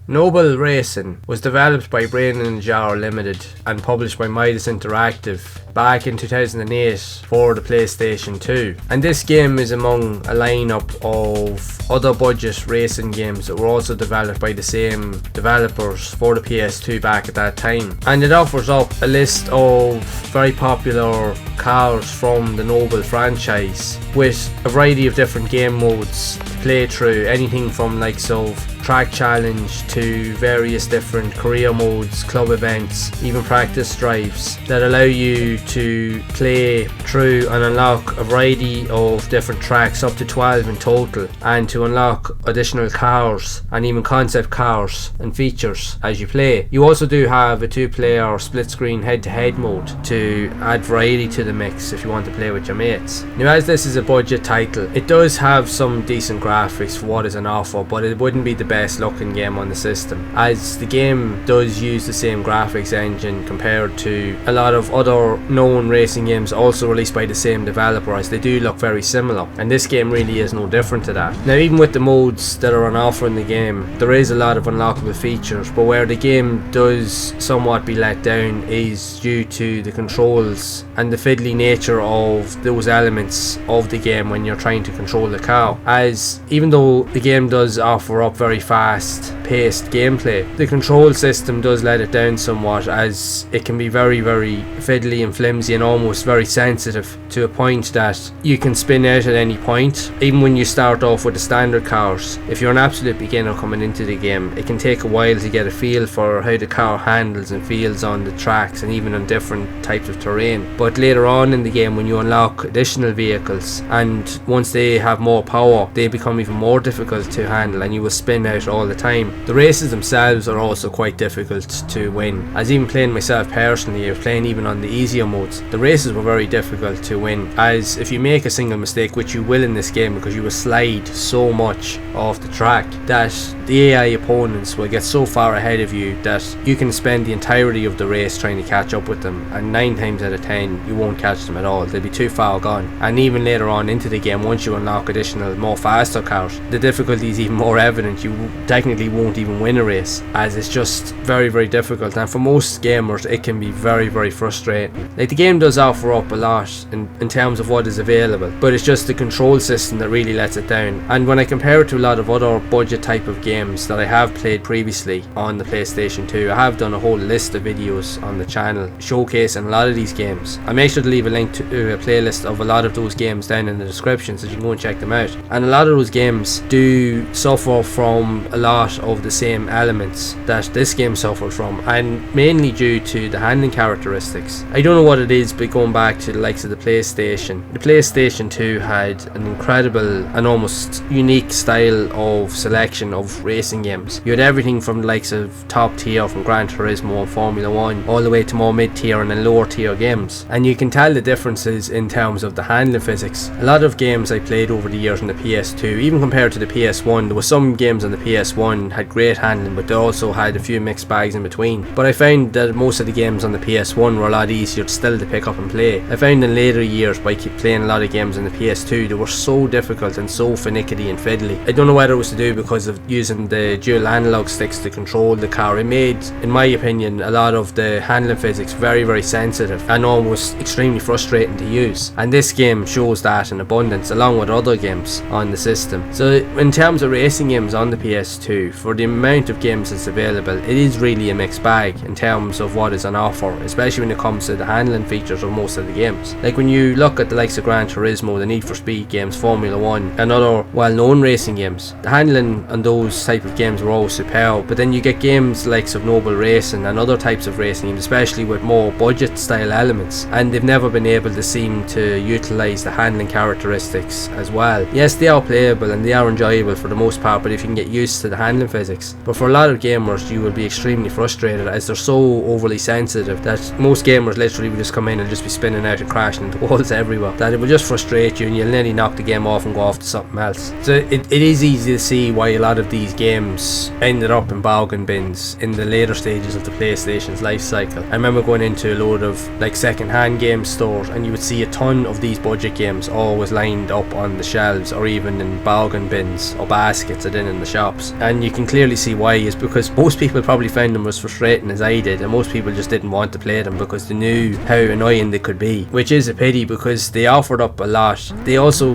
Noble Racing was developed by Brain in a Jar Limited and published by Midas Interactive back in 2008 for the PlayStation 2. And this game is among a lineup of other budget racing games that were also developed by the same developers for the PS2 back at that time. And it offers up a list of very popular cars from the Noble franchise with a variety of different game modes to play through, anything from likes of track challenge to various different career modes, club events, even practice drives that allow you to play through and unlock a variety of different tracks, up to 12 in total, and to unlock additional cars and even concept cars and features as you play. You also do have a 2-player split screen head-to-head mode to add variety to the mix if you want to play with your mates. Now, as this is a budget title, it does have some decent graphics for what is on offer, but it wouldn't be the best looking game on the system, as the game does use the same graphics engine compared to a lot of other known racing games also released by the same developer, as they do look very similar, and this game really is no different to that. Now, even with the modes that are on offer in the game, there is a lot of unlockable features, but where the game does somewhat be let down is due to the controls and the fiddly nature of those elements of the game when you're trying to control the car, as even though the game does offer up very fast paced gameplay, the control system does let it down somewhat, as it can be very fiddly and flimsy and almost very sensitive, to a point that you can spin out at any point. Even when you start off with the standard cars, if you're an absolute beginner coming into the game, it can take a while to get a feel for how the car handles and feels on the tracks and even on different types of terrain. But later on in the game, when you unlock additional vehicles, and once they have more power, they become even more difficult to handle and you will spin out all the time. The races themselves are also quite difficult to win, as even playing myself personally, I was playing even on the easier modes, the races were very difficult to win, as if you make a single mistake, which you will in this game because you will slide so much off the track, that the AI opponents will get so far ahead of you that you can spend the entirety of the race trying to catch up with them, and 9 times out of 10 you won't catch them at all. They'll be too far gone. And even later on into the game, once you unlock additional more faster cars, the difficulty is even more evident. You technically won't even win a race, as it's just very difficult, and for most gamers it can be very frustrating. Like, the game does offer up a lot in terms of what is available, but it's just the control system that really lets it down. And when I compare it to a lot of other budget type of games that I have played previously on the PlayStation 2, I have done a whole list of videos on the channel showcasing a lot of these games. I'll make sure to leave a link to a playlist of a lot of those games down in the description so you can go and check them out. And a lot of those games do suffer from a lot of the same elements that this game suffered from, and mainly due to the handling characteristics. I don't know what it is, but going back to the likes of the PlayStation 2 had an incredible and almost unique style of selection of racing games. You had everything from the likes of top tier, from Gran Turismo and Formula 1, all the way to more mid tier and then lower tier games, and you can tell the differences in terms of the handling physics. A lot of games I played over the years on the PS2, even compared to the PS1, there were some games on the PS1 had great handling, but they also had a few mixed bags in between. But I found that most of the games on the PS1 were a lot easier still to pick up and play. I found in later years, by playing a lot of games on the PS2, they were so difficult and so finicky and fiddly. I don't know whether it was to do because of using the dual analog sticks to control the car. It made, in my opinion, a lot of the handling physics very sensitive and almost extremely frustrating to use, and this game shows that in abundance along with other games on the system. So in terms of racing games on the PS2, for the amount of games that's available, it is really a mixed bag in terms of what is on offer, especially when it comes to the handling features of most of the games. Like, when you look at the likes of Gran Turismo, the Need for Speed games, Formula 1 and other well-known racing games, the handling on those type of games were always superb. But then you get games like of Noble Racing and other types of racing games, especially with more budget style elements, and they've never been able to seem to utilise the handling characteristics as well. Yes, they are playable and they are enjoyable for the most part, but if you can get used to the handling physics. But for a lot of gamers, you will be extremely frustrated, as they're so overly sensitive that most gamers literally will just come in and just be spinning out and crashing into walls everywhere, that it will just frustrate you and you'll nearly knock the game off and go off to something else. So it is easy to see why a lot of these games ended up in bargain bins in the later stages of the PlayStation's life cycle. I remember going into a load of like second-hand game stores and you would see a ton of these budget games always lined up on the shelves, or even in bargain bins or baskets in the shops, and you can clearly see why, is because most people probably found them as frustrating as I did, and most people just didn't want to play them because they knew how annoying they could be, which is a pity because they offered up a lot.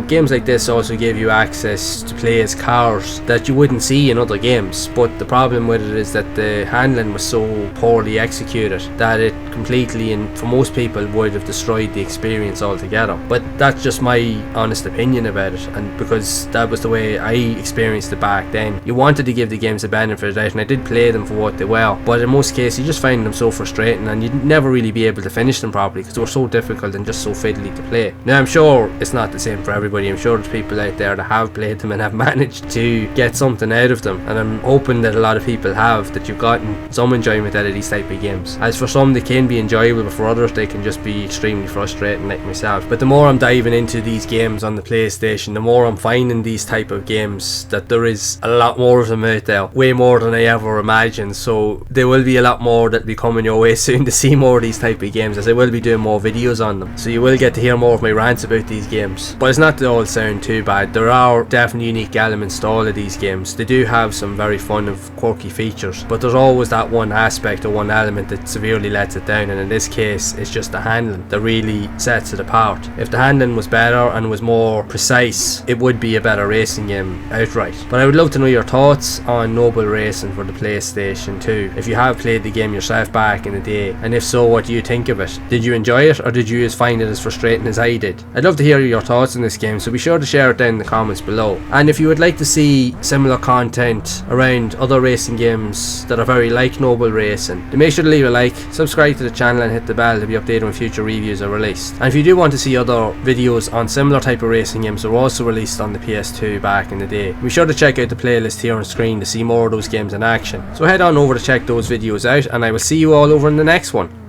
Games like this also gave you access to play as cars that you wouldn't see in other games, but the problem with it is that the handling was so poorly executed that it completely, and for most people, would have destroyed the experience altogether. But that's just my honest opinion about it, and because that was the way I experienced it back then. You wanted to give the games a benefit of the doubt, and I did play them for what they were, but in most cases you just find them so frustrating and you'd never really be able to finish them properly because they were so difficult and just so fiddly to play. Now I'm sure it's not the same for everybody. I'm sure there's people out there that have played them and have managed to get something out of them, and I'm hoping that a lot of people have, that you've gotten some enjoyment out of these type of games. As for some, they can be enjoyable, but for others they can just be extremely frustrating, like myself. But the more I'm diving into these games on the PlayStation, the more I'm finding these type of games that there is a lot more of them out there, way more than I ever imagined. So there will be a lot more that will be coming your way soon to see more of these type of games, as I will be doing more videos on them, so you will get to hear more of my rants about these games. But it's not to all sound too bad. There are definitely unique elements to all of these games. They do have some very fun and quirky features, but there's always that one aspect or one element that severely lets it down, and in this case it's just the handling that really sets it apart. If the handling was better and was more precise, it would be a better racing game outright. But I would love to know your thoughts on Noble Racing for the PlayStation 2. If you have played the game yourself back in the day, and if so, what do you think of it? Did you enjoy it, or did you just find it as frustrating as I did? I'd love to hear your thoughts on this game, so be sure to share it down in the comments below. And if you would like to see similar content around other racing games that are very like Noble Racing, then make sure to leave a like, subscribe to the channel and hit the bell to be updated when future reviews are released. And if you do want to see other videos on similar type of racing games that were also released on the PS2 back in the day, be sure to check out the playlist here on screen to see more of those games in action. So head on over to check those videos out, and I will see you all over in the next one.